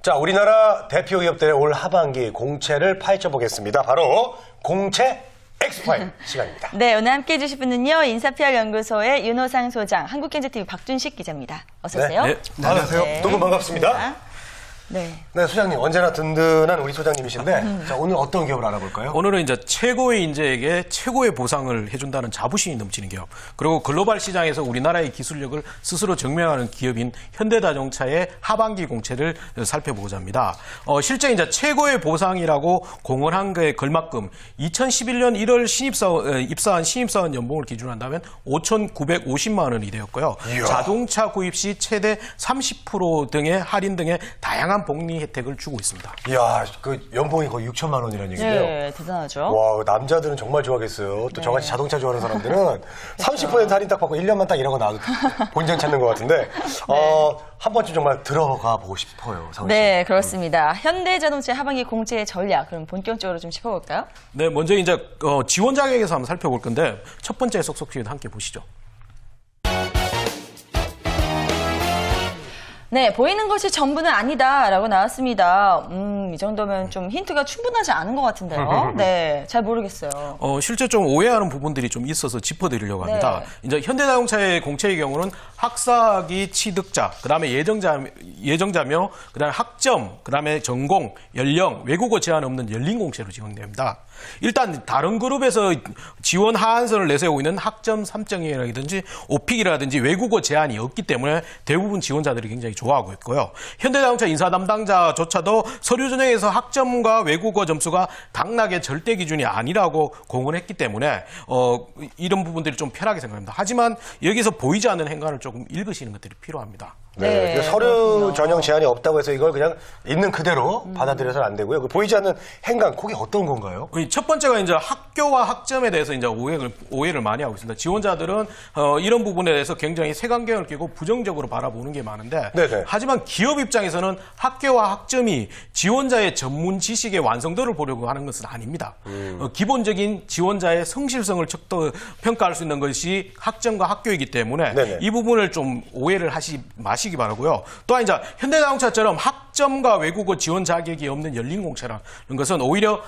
자, 우리나라 대표 기업들의 올 하반기 공채를 파헤쳐 보겠습니다. 바로 공채 엑스파일 시간입니다. 네, 오늘 함께해 주실 분은요. 인사PR연구소의 윤호상 소장, 한국경제TV 박준식 기자입니다. 어서 오세요. 네. 안녕하세요. 네. 너무 반갑습니다. 네. 네, 소장님 언제나 든든한 우리 소장님이신데 자, 오늘 어떤 기업을 알아볼까요? 오늘은 이제 최고의 인재에게 최고의 보상을 해준다는 자부심이 넘치는 기업, 그리고 글로벌 시장에서 우리나라의 기술력을 스스로 증명하는 기업인 현대자동차의 하반기 공채를 살펴보고자 합니다. 실제 이제 최고의 보상이라고 공언한 거에 걸맞금 2011년 1월 입사한 신입사원 연봉을 기준으로 한다면 5,950만 원이 되었고요. 이야. 자동차 구입 시 최대 30% 등의 할인 등의 다양한 복리 혜택을 주고 있습니다. 이야, 그 연봉이 거의 6천만 원이라는 얘기인데요. 네, 대단하죠. 와, 남자들은 정말 좋아하겠어요. 또 저같이 자동차 좋아하는 사람들은 30% 할인 딱 받고 1년만 딱 일하고 나도 본전 찾는 것 같은데 한 번쯤 정말 들어가 보고 싶어요. 상훈 씨. 네, 그렇습니다. 현대자동차 하반기 공채의 전략, 그럼 본격적으로 좀 짚어볼까요? 네, 먼저 이제 지원 자격에서 한번 살펴볼 건데 첫 번째 속속 지원 함께 보시죠. 네, 보이는 것이 전부는 아니다라고 나왔습니다. 이 정도면 좀 힌트가 충분하지 않은 것 같은데요. 네, 잘 모르겠어요. 실제 좀 오해하는 부분들이 좀 있어서 짚어드리려고 합니다. 네. 이제 현대자동차의 공채의 경우는 학사기 취득자, 그다음에 예정자며, 그다음에 학점, 그다음에 전공, 연령, 외국어 제한 없는 열린 공채로 지원됩니다. 일단 다른 그룹에서 지원 하한선을 내세우고 있는 학점 3.2라든지 오픽이라든지 외국어 제한이 없기 때문에 대부분 지원자들이 굉장히 좋아하고 있고요. 현대자동차 인사 담당자조차도 서류 전형에서 학점과 외국어 점수가 당락의 절대 기준이 아니라고 공언했기 때문에 이런 부분들이 좀 편하게 생각합니다. 하지만 여기서 보이지 않는 행간을 조금 읽으시는 것들이 필요합니다. 네, 네, 서류 그렇군요. 전형 제한이 없다고 해서 이걸 그냥 있는 그대로 받아들여서는 안 되고요. 그 보이지 않는 행간, 그게 어떤 건가요? 첫 번째가 이제 학교와 학점에 대해서 이제 오해를 많이 하고 있습니다. 지원자들은 이런 부분에 대해서 굉장히 색안경을 끼고 부정적으로 바라보는 게 많은데, 네네. 하지만 기업 입장에서는 학교와 학점이 지원자의 전문 지식의 완성도를 보려고 하는 것은 아닙니다. 기본적인 지원자의 성실성을 평가할 수 있는 것이 학점과 학교이기 때문에 네네. 이 부분을 좀 오해를 하시 마시기 바라고요. 또한 이제 현대자동차처럼 학점과 외국어 지원 자격이 없는 열린 공채라는 것은 오히려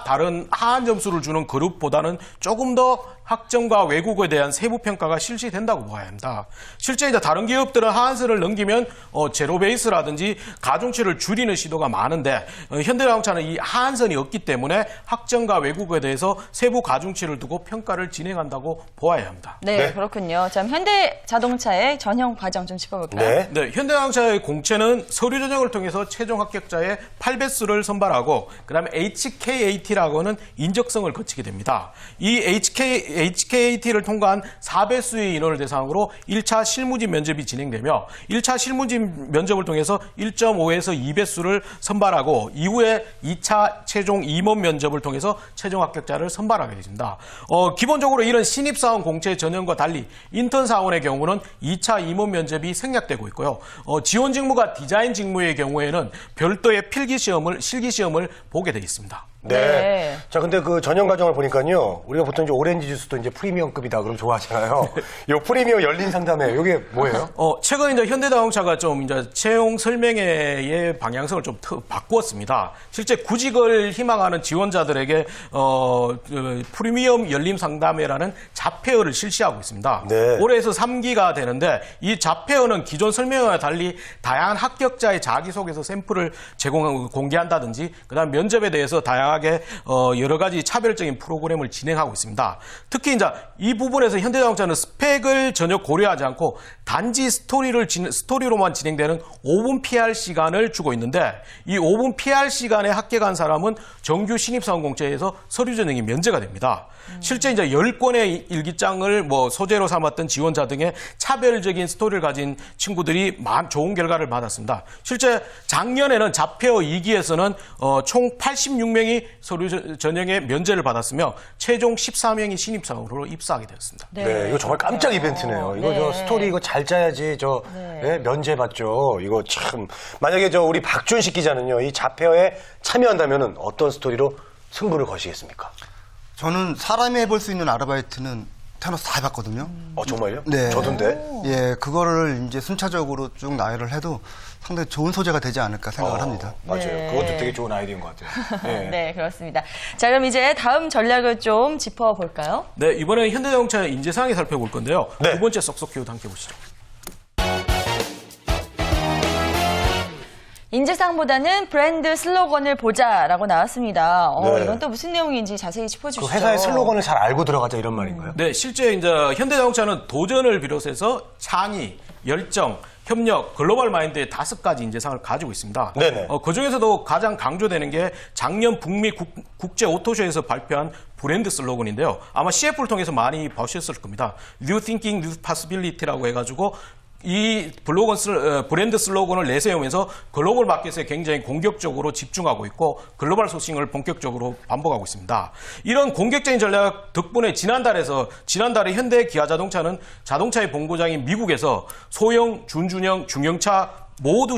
다른 하한 점수를 주는 그룹보다는 조금 더 학점과 외국어에 대한 세부 평가가 실시된다고 봐야 합니다. 실제 이제 다른 기업들은 하한선을 넘기면 제로 베이스라든지 가중치를 줄이는 시도가 많은데 현대자동차는 이 하한선이 없기 때문에 학점과 외국어에 대해서 세부 가중치를 두고 평가를 진행한다고 보아야 합니다. 네, 네. 그렇군요. 자, 현대자동차의 전형 과정 좀 짚어볼까요? 네. 현대자동차의 공채는 서류 전형을 통해서 최종 합격자의 8배수를 선발하고 그다음에 HKAT라고 하는 인적성을 거치게 됩니다. 이 HKAT를 통과한 4배수의 인원을 대상으로 1차 실무진 면접이 진행되며 1차 실무진 면접을 통해서 1.5에서 2배수를 선발하고 이후에 2차 최종 임원 면접을 통해서 최종 합격자를 선발하게 됩니다. 기본적으로 이런 신입사원 공채 전형과 달리 인턴 사원의 경우는 2차 임원 면접이 생략되고 있고요. 지원 직무가 디자인 직무의 경우에는 별도의 실기시험을 보게 되어 있습니다. 네. 네. 자, 근데 그 전형 과정을 보니까요. 우리가 보통 이제 오렌지 주스도 이제 프리미엄급이다 그럼 좋아하잖아요. 요 프리미엄 열린 상담회, 요게 뭐예요? 최근 이제 현대자동차가 좀 이제 채용 설명회의 방향성을 좀 바꾸었습니다. 실제 구직을 희망하는 지원자들에게 프리미엄 열림 상담회라는 자폐어를 실시하고 있습니다. 네. 올해에서 3기가 되는데 이 자폐어는 기존 설명회와 달리 다양한 합격자의 자기소개서 샘플을 공개한다든지 그다음 면접에 대해서 다양하게 여러 가지 차별적인 프로그램을 진행하고 있습니다. 특히 이제 이 부분에서 현대자동차는 스펙을 전혀 고려하지 않고 단지 스토리로만 진행되는 5분 PR 시간을 주고 있는데 이 5분 PR 시간에 합격한 사람은 정규 신입사원 공채에서 서류 전형이 면제가 됩니다. 실제 이제 10권의 일기장을 소재로 삼았던 지원자 등의 차별적인 스토리를 가진 친구들이 좋은 결과를 받았습니다. 실제 작년에는 자폐어 2기에서는 총 86명이 서류 전형에 면제를 받았으며 최종 14명이 신입사원으로 입사하게 되었습니다. 네, 이거 정말 깜짝 이벤트네요. 이거 저 스토리 이거 잘 짜야지 면제 받죠. 이거 참 만약에 우리 박준식 기자는요 이 자폐어에 참여한다면은 어떤 스토리로 승부를 거시겠습니까? 저는 사람이 해볼 수 있는 아르바이트는 태어나서 다 해봤거든요. 정말요? 네. 저던데. 예, 그거를 이제 순차적으로 쭉 나열을 해도 상당히 좋은 소재가 되지 않을까 생각을 합니다. 맞아요. 네. 그것도 되게 좋은 아이디어인 것 같아요. 네. 네, 그렇습니다. 자, 그럼 이제 다음 전략을 좀 짚어볼까요? 네, 이번에는 현대자동차의 인재상에 살펴볼 건데요. 네. 두 번째 쏙쏙 키워드 함께 보시죠. 인재상보다는 브랜드 슬로건을 보자라고 나왔습니다. 네. 이건 또 무슨 내용인지 자세히 그 짚어주시죠. 회사의 슬로건을 잘 알고 들어가자 이런 말인가요? 네, 실제 이제 현대자동차는 도전을 비롯해서 창의, 열정, 협력, 글로벌 마인드의 5가지 인재상을 가지고 있습니다. 네네. 그 중에서도 가장 강조되는 게 작년 북미 국제 오토쇼에서 발표한 브랜드 슬로건인데요. 아마 CF를 통해서 많이 보셨을 겁니다. New Thinking, New Possibility라고 해가지고 이 브랜드 슬로건을 내세우면서 글로벌 마켓에 굉장히 공격적으로 집중하고 있고 글로벌 소싱을 본격적으로 반복하고 있습니다. 이런 공격적인 전략 덕분에 지난달에 현대 기아자동차는 자동차의 본고장인 미국에서 소형, 준중형, 중형차 모두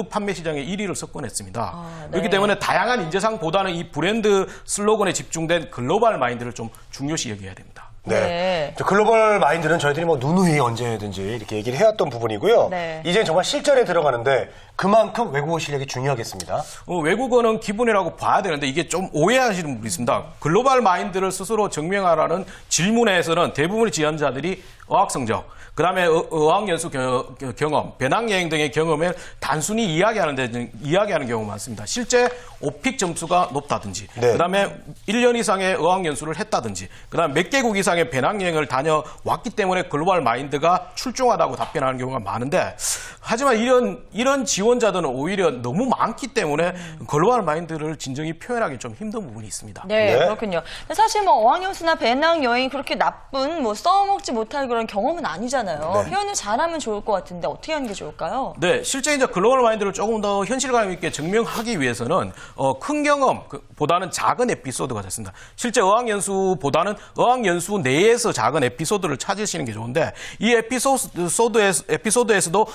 판매 시장의 1위를 석권했습니다. 네. 그렇기 때문에 다양한 인재상보다는 이 브랜드 슬로건에 집중된 글로벌 마인드를 좀 중요시 여겨야 됩니다. 네. 저 글로벌 마인드는 저희들이 뭐 누누이 언제든지 이렇게 얘기를 해왔던 부분이고요. 네. 이제는 정말 실전에 들어가는데 그만큼 외국어 실력이 중요하겠습니다. 외국어는 기본이라고 봐야 되는데 이게 좀 오해하시는 분이 있습니다. 글로벌 마인드를 스스로 증명하라는 질문에서는 대부분의 지원자들이 어학성적, 그 다음에 어학연수 경험, 배낭여행 등의 경험을 단순히 이야기하는 경우가 많습니다. 실제 오픽 점수가 높다든지, 네. 그 다음에 1년 이상의 어학연수를 했다든지, 그 다음에 몇 개국 이상의 배낭여행을 다녀왔기 때문에 글로벌 마인드가 출중하다고 답변하는 경우가 많은데, 하지만 이런 지원자들은 오히려 너무 많기 때문에 글로벌 마인드를 진정히 표현하기 좀 힘든 부분이 있습니다. 네, 네. 그렇군요. 근데 사실 뭐 어학연수나 배낭여행 그렇게 나쁜 뭐 써먹지 못할 그런 경험은 아니잖아요. 네. 표현을 잘하면 좋을 것 같은데 어떻게 하는 게 좋을까요? 네, 실제 이제 글로벌 마인드를 조금 더 현실감 있게 증명하기 위해서는 큰 경험보다는 작은 에피소드가 됐습니다. 실제 어학연수보다는 어학연수 내에서 작은 에피소드를 찾으시는 게 좋은데 이 에피소드에서도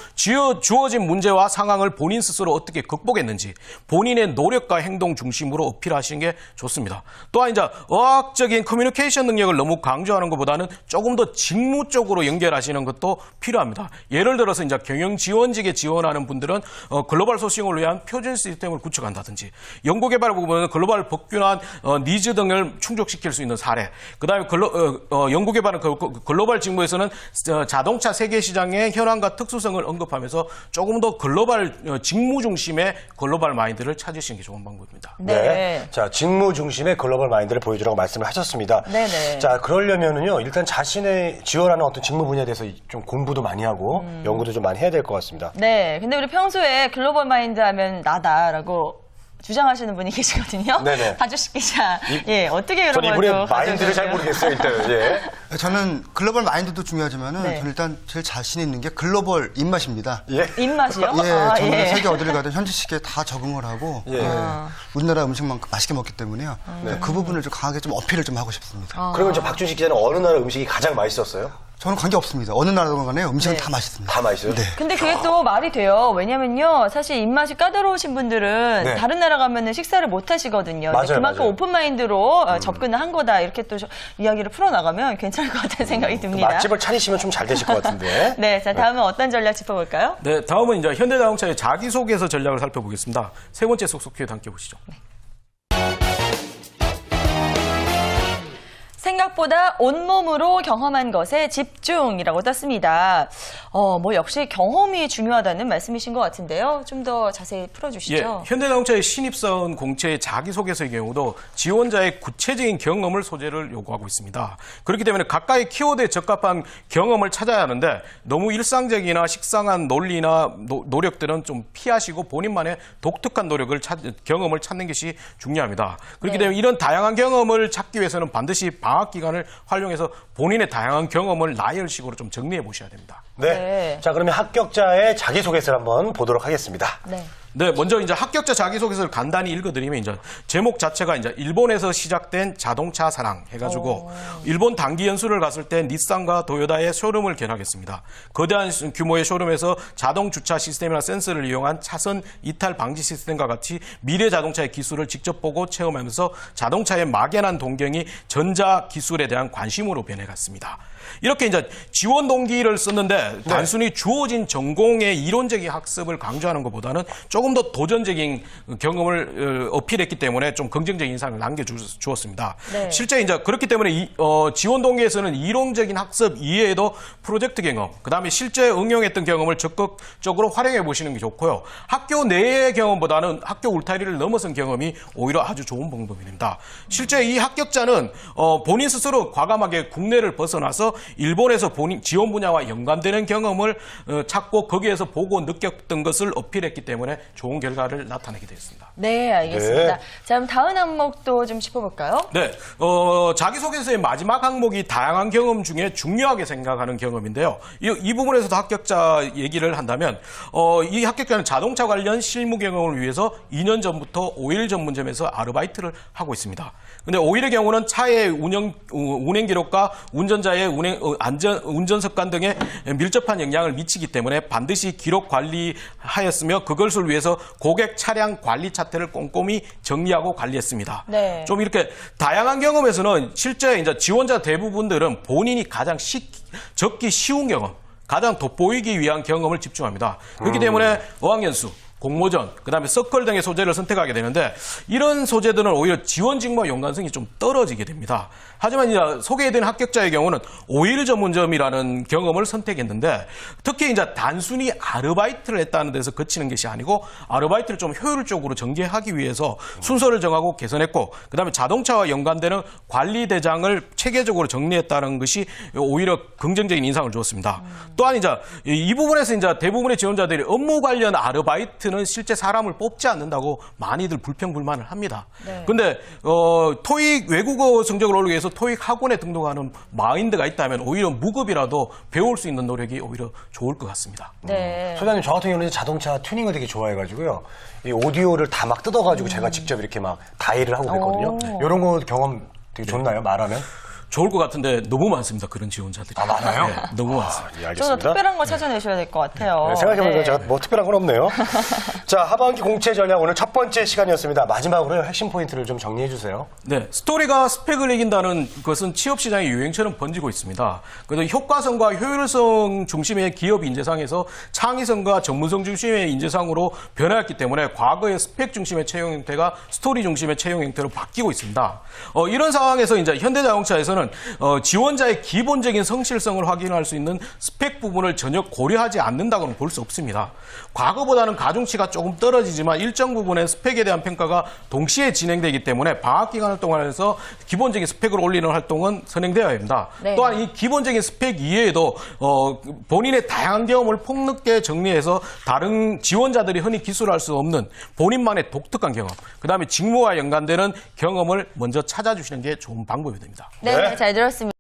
주어진 문제와 상황을 본인 스스로 어떻게 극복했는지 본인의 노력과 행동 중심으로 어필하시는 게 좋습니다. 또한 이제 어학적인 커뮤니케이션 능력을 너무 강조하는 것보다는 조금 더 직무 쪽으로 연결하시는 것도 필요합니다. 예를 들어서 이제 경영 지원직에 지원하는 분들은 글로벌 소싱을 위한 표준 시스템을 구축한다든지 연구개발 부분은 글로벌 법규나 니즈 등을 충족시킬 수 있는 사례. 그다음에 연구개발은 글로벌 직무에서는 자동차 세계 시장의 현황과 특수성을 언급하면서 조금 더 글로벌 직무 중심의 글로벌 마인드를 찾으시는 게 좋은 방법입니다. 네. 자, 직무 중심의 글로벌 마인드를 보여주라고 말씀을 하셨습니다. 네네. 자, 그러려면은요, 일단 자신의 지원하는 어떤 직무 분야에 대해서 좀 공부도 많이 하고 연구도 좀 많이 해야 될 것 같습니다. 네, 근데 우리 평소에 글로벌 마인드 하면 나다라고 주장하시는 분이 계시거든요. 네네. 박주식 기자, 예, 어떻게 전 이런 이분의 걸또 마인드를 잘 모르겠어요, 일단. 예. 저는 글로벌 마인드도 중요하지만은 네. 저는 일단 제일 자신 있는 게 글로벌 입맛입니다. 예. 입맛이요? 예, 아, 저는 예. 세계 어디를 가든 현지식에 다 적응을 하고 예. 우리나라 음식만큼 맛있게 먹기 때문에요. 그 부분을 좀 강하게 좀 어필을 좀 하고 싶습니다. 그러면 저 박준식 기자는 어느 나라 음식이 가장 맛있었어요? 저는 관계 없습니다. 어느 나라든 간에 음식은 네. 다 맛있습니다. 다 맛있어요? 네. 근데 그게 또 말이 돼요. 왜냐면요, 사실 입맛이 까다로우신 분들은 네. 다른 나라 가면은 식사를 못 하시거든요. 맞아요, 근데 그만큼 맞아요. 오픈 마인드로 접근을 한 거다. 이렇게 또 이야기를 풀어나가면 괜찮을 것 같다는 생각이 듭니다. 맛집을 차리시면 좀 잘 되실 것 같은데. 네, 자, 다음은 어떤 전략 짚어볼까요? 네, 다음은 이제 현대자동차의 자기소개서 전략을 살펴보겠습니다. 세 번째 쏙쏙 퀴즈 함께 보시죠. 생각보다 온몸으로 경험한 것에 집중이라고 떴습니다. 뭐 역시 경험이 중요하다는 말씀이신 것 같은데요. 좀 더 자세히 풀어주시죠. 예, 현대자동차의 신입사원 공채의 자기소개서의 경우도 지원자의 구체적인 경험을 소재를 요구하고 있습니다. 그렇기 때문에 각각의 키워드에 적합한 경험을 찾아야 하는데 너무 일상적이나 식상한 논리나 노력들은 좀 피하시고 본인만의 독특한 경험을 찾는 것이 중요합니다. 그렇기 네. 때문에 이런 다양한 경험을 찾기 위해서는 반드시 방학 기간을 활용해서 본인의 다양한 경험을 나열식으로 좀 정리해 보셔야 됩니다. 네. 네. 자, 그러면 합격자의 자기소개서를 한번 보도록 하겠습니다. 네. 네, 먼저 이제 합격자 자기소개서를 간단히 읽어드리면 이제 제목 자체가 이제 일본에서 시작된 자동차 사랑 해가지고 일본 단기 연수를 갔을 때 닛산과 도요다의 쇼룸을 개락했습니다. 거대한 규모의 쇼룸에서 자동 주차 시스템이나 센서를 이용한 차선 이탈 방지 시스템과 같이 미래 자동차의 기술을 직접 보고 체험하면서 자동차의 막연한 동경이 전자 기술에 대한 관심으로 변해갔습니다. 이렇게 이제 지원 동기를 썼는데 단순히 주어진 전공의 이론적인 학습을 강조하는 것보다는 조금 더 도전적인 경험을 어필했기 때문에 좀 긍정적인 인상을 남겨주었습니다. 네. 실제 이제 그렇기 때문에 지원 동기에서는 이론적인 학습 이외에도 프로젝트 경험, 그다음에 실제 응용했던 경험을 적극적으로 활용해 보시는 게 좋고요. 학교 내의 경험보다는 학교 울타리를 넘어선 경험이 오히려 아주 좋은 방법입니다. 실제 이 합격자는 본인 스스로 과감하게 국내를 벗어나서 일본에서 본인 지원 분야와 연관되는 경험을 찾고 거기에서 보고 느꼈던 것을 어필했기 때문에 좋은 결과를 나타내게 되었습니다. 네, 알겠습니다. 네. 자, 그럼 다음 항목도 좀 짚어볼까요? 네, 자기소개서의 마지막 항목이 다양한 경험 중에 중요하게 생각하는 경험인데요. 이 부분에서도 합격자 얘기를 한다면 이 합격자는 자동차 관련 실무 경험을 위해서 2년 전부터 오일 전문점에서 아르바이트를 하고 있습니다. 근데 오일의 경우는 차의 운행 기록과 운전자의 운전 습관 등에 밀접한 영향을 미치기 때문에 반드시 기록 관리하였으며 그것을 위해서 고객 차량 관리 차트를 꼼꼼히 정리하고 관리했습니다. 네. 좀 이렇게 다양한 경험에서는 실제 이제 지원자 대부분들은 본인이 가장 적기 쉬운 경험, 가장 돋보이기 위한 경험을 집중합니다. 그렇기 때문에 어학연수, 공모전, 그다음에 서클 등의 소재를 선택하게 되는데 이런 소재들은 오히려 지원 직무와 연관성이 좀 떨어지게 됩니다. 하지만 이제 소개해드린 합격자의 경우는 오일 전문점이라는 경험을 선택했는데 특히 이제 단순히 아르바이트를 했다는 데서 그치는 것이 아니고 아르바이트를 좀 효율적으로 전개하기 위해서 순서를 정하고 개선했고 그다음에 자동차와 연관되는 관리 대장을 체계적으로 정리했다는 것이 오히려 긍정적인 인상을 주었습니다. 또한 이제 이 부분에서 이제 대부분의 지원자들이 업무 관련 아르바이트는 실제 사람을 뽑지 않는다고 많이들 불평불만을 합니다. 그런데 토익 외국어 성적을 올리기 위해서 토익 학원에 등록하는 마인드가 있다면 오히려 무급이라도 배울 수 있는 노력이 오히려 좋을 것 같습니다. 네. 소장님, 저 같은 경우는 자동차 튜닝을 되게 좋아해가지고요. 이 오디오를 다 막 뜯어가지고 제가 직접 이렇게 막 다이를 하고 그랬거든요. 이런 거 경험 되게 좋나요? 말하면? 좋을 것 같은데 너무 많습니다. 그런 지원자들이. 아, 많아요? 네, 너무 많습니다. 예, 좀 더 알겠습니다. 특별한 거 찾아내셔야 될 것 같아요. 네, 생각해보니까 네. 제가 뭐 특별한 건 없네요. 자, 하반기 공채 전략 오늘 첫 번째 시간이었습니다. 마지막으로 핵심 포인트를 좀 정리해 주세요. 네, 스토리가 스펙을 이긴다는 것은 취업 시장의 유행처럼 번지고 있습니다. 그래서 효과성과 효율성 중심의 기업 인재상에서 창의성과 전문성 중심의 인재상으로 변화했기 때문에 과거의 스펙 중심의 채용 형태가 스토리 중심의 채용 형태로 바뀌고 있습니다. 이런 상황에서 이제 현대자동차에서는 지원자의 기본적인 성실성을 확인할 수 있는 스펙 부분을 전혀 고려하지 않는다고는 볼 수 없습니다. 과거보다는 가중치가 조금 떨어지지만 일정 부분의 스펙에 대한 평가가 동시에 진행되기 때문에 방학 기간을 동안해서 기본적인 스펙을 올리는 활동은 선행되어야 합니다. 네. 또한 이 기본적인 스펙 이외에도 본인의 다양한 경험을 폭넓게 정리해서 다른 지원자들이 흔히 기술할 수 없는 본인만의 독특한 경험, 그다음에 직무와 연관되는 경험을 먼저 찾아주시는 게 좋은 방법이 됩니다. 네, 잘 들었습니다.